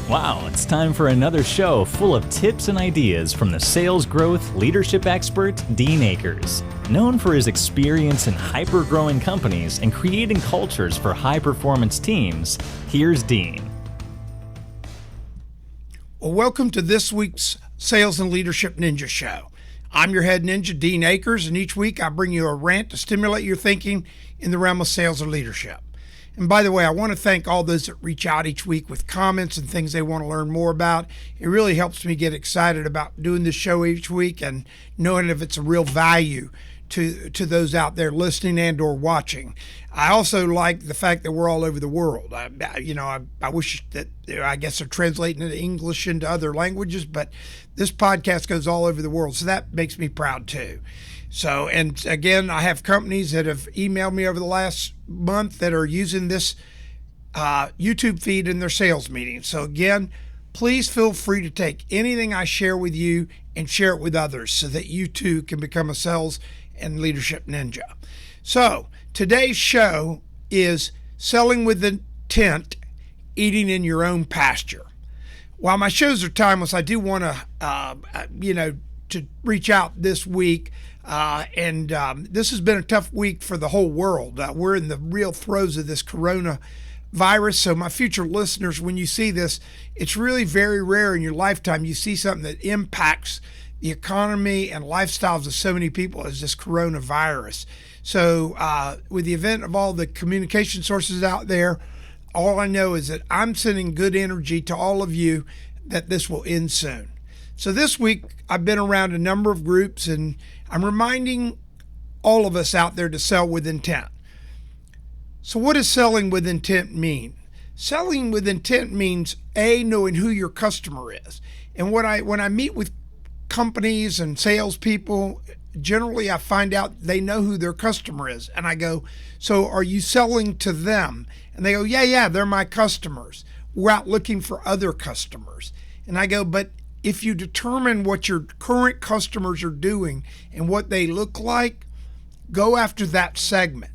Wow, it's time for another show full of tips and ideas from the sales growth leadership expert, Dean Akers. Known for his experience in hyper-growing companies and creating cultures for high-performance teams, here's Dean. Well, welcome to this week's Sales and Leadership Ninja Show. I'm your head ninja, Dean Akers, and each week I bring you a rant to stimulate your thinking in the realm of sales and leadership. And by the way, I want to thank all those that reach out each week with comments and things they want to learn more about. It really helps me get excited about doing this show each week and knowing if it's a real value to those out there listening and or watching. I also like the fact that we're all over the world. I wish that, I guess they're translating it English into other languages, but this podcast goes all over the world. So that makes me proud too. So, and again, I have companies that have emailed me over the last month that are using this YouTube feed in their sales meetings. So again, please feel free to take anything I share with you and share it with others so that you too can become a sales and leadership ninja. So today's show is selling with intent, eating in your own pasture. While my shows are timeless, I do want to reach out this week. This has been a tough week for the whole world. We're in the real throes of this coronavirus. So my future listeners, when you see this, it's really very rare in your lifetime you see something that impacts the economy and lifestyles of so many people as this coronavirus. So with the event of all the communication sources out there, all I know is that I'm sending good energy to all of you that this will end soon. So this week, I've been around a number of groups and I'm reminding all of us out there to sell with intent. So what does selling with intent mean? Selling with intent means knowing who your customer is. And when I meet with companies and salespeople, generally I find out they know who their customer is. And I go, so are you selling to them? And they go, yeah, they're my customers. We're out looking for other customers. And I go, but if you determine what your current customers are doing and what they look like, go after that segment.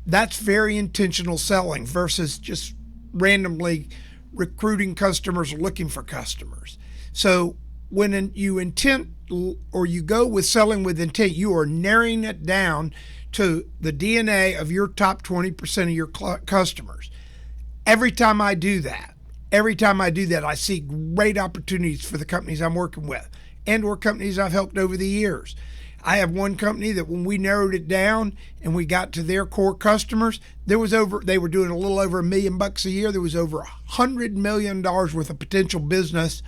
That's very intentional selling versus just randomly recruiting customers or looking for customers. So when you intent or you go with selling with intent, you are narrowing it down to the DNA of your top 20% of your customers. Every time I do that, I see great opportunities for the companies I'm working with and or companies I've helped over the years. I have one company that when we narrowed it down and we got to their core customers, they were doing a little over $1 million a year. There was over $100 million worth of potential business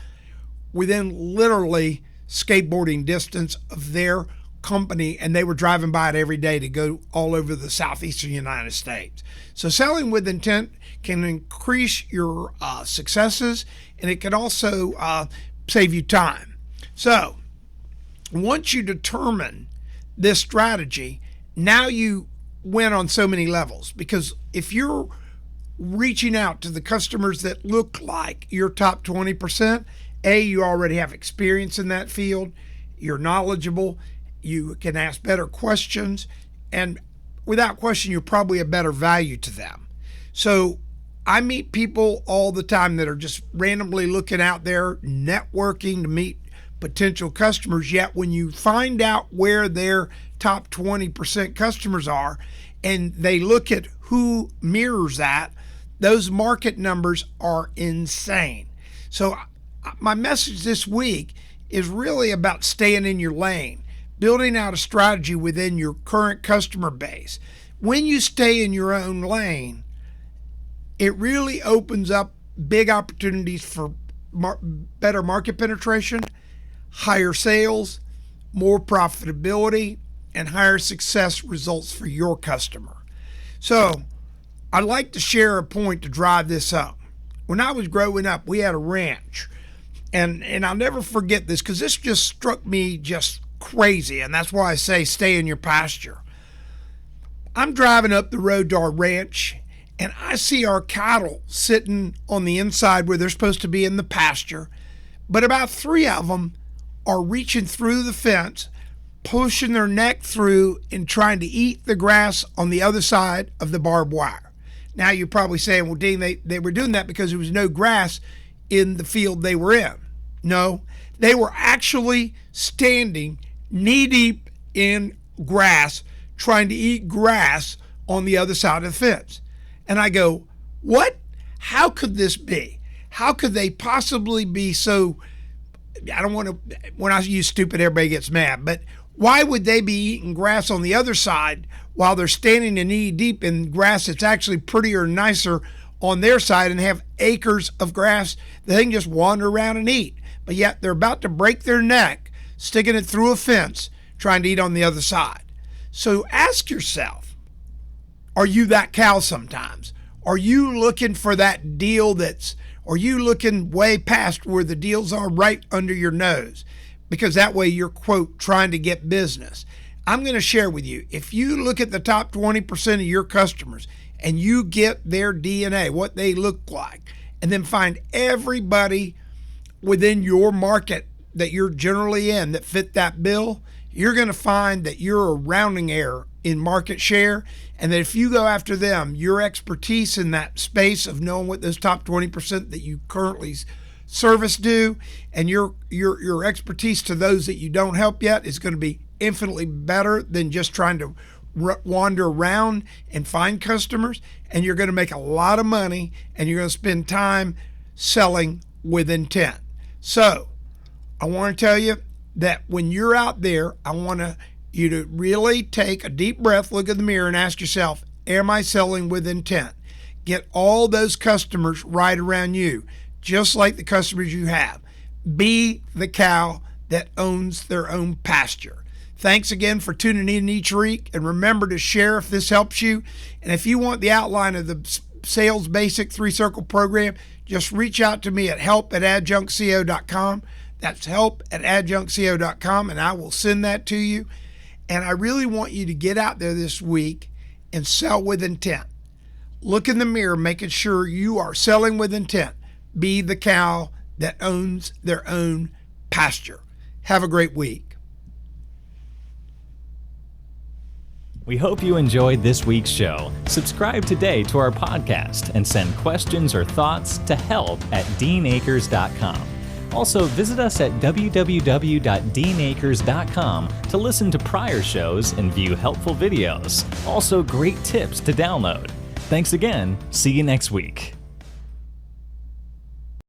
within literally skateboarding distance of their company, and they were driving by it every day to go all over the southeastern United States. So selling with intent can increase your successes, and it can also save you time. So once you determine this strategy, now you win on so many levels, because if you're reaching out to the customers that look like your top 20%, you already have experience in that field, you're knowledgeable, you can ask better questions, and without question, you're probably a better value to them. So I meet people all the time that are just randomly looking out there, networking to meet potential customers. Yet when you find out where their top 20% customers are and they look at who mirrors that, those market numbers are insane. So my message this week is really about staying in your lane, building out a strategy within your current customer base. When you stay in your own lane, it really opens up big opportunities for better market penetration, higher sales, more profitability, and higher success results for your customer. So I'd like to share a point to drive this up. When I was growing up, we had a ranch. And I'll never forget this because this just struck me just crazy. And that's why I say stay in your pasture. I'm driving up the road to our ranch and I see our cattle sitting on the inside where they're supposed to be in the pasture. But about 3 of them are reaching through the fence, pushing their neck through and trying to eat the grass on the other side of the barbed wire. Now you're probably saying, well, Dean, they were doing that because there was no grass in the field they were in. No, they were actually standing knee deep in grass, trying to eat grass on the other side of the fence. And I go, what? How could this be? How could they possibly be so, I don't want to, when I use stupid, everybody gets mad, but why would they be eating grass on the other side while they're standing knee deep in grass that's actually prettier and nicer on their side and have acres of grass that they can just wander around and eat? But yet they're about to break their neck, sticking it through a fence, trying to eat on the other side. So ask yourself, are you that cow sometimes? Are you looking for that deal are you looking way past where the deals are right under your nose? Because that way you're, quote, trying to get business. I'm going to share with you, if you look at the top 20% of your customers and you get their DNA, what they look like, and then find everybody within your market that you're generally in that fit that bill, you're going to find that you're a rounding error in market share, and that if you go after them, your expertise in that space of knowing what those top 20% that you currently service do, and your expertise to those that you don't help yet is going to be infinitely better than just trying to wander around and find customers, and you're going to make a lot of money, and you're going to spend time selling with intent. So I want to tell you that when you're out there, I want you to really take a deep breath, look in the mirror, and ask yourself, am I selling with intent? Get all those customers right around you, just like the customers you have. Be the cow that owns their own pasture. Thanks again for tuning in each week, and remember to share if this helps you. And if you want the outline of the Sales Basic 3-Circle program, just reach out to me at help@adjunctco.com. That's help@adjunctco.com, and I will send that to you. And I really want you to get out there this week and sell with intent. Look in the mirror, making sure you are selling with intent. Be the cow that owns their own pasture. Have a great week. We hope you enjoyed this week's show. Subscribe today to our podcast and send questions or thoughts to help@deanacres.com. Also, visit us at www.deanacres.com to listen to prior shows and view helpful videos. Also, great tips to download. Thanks again. See you next week.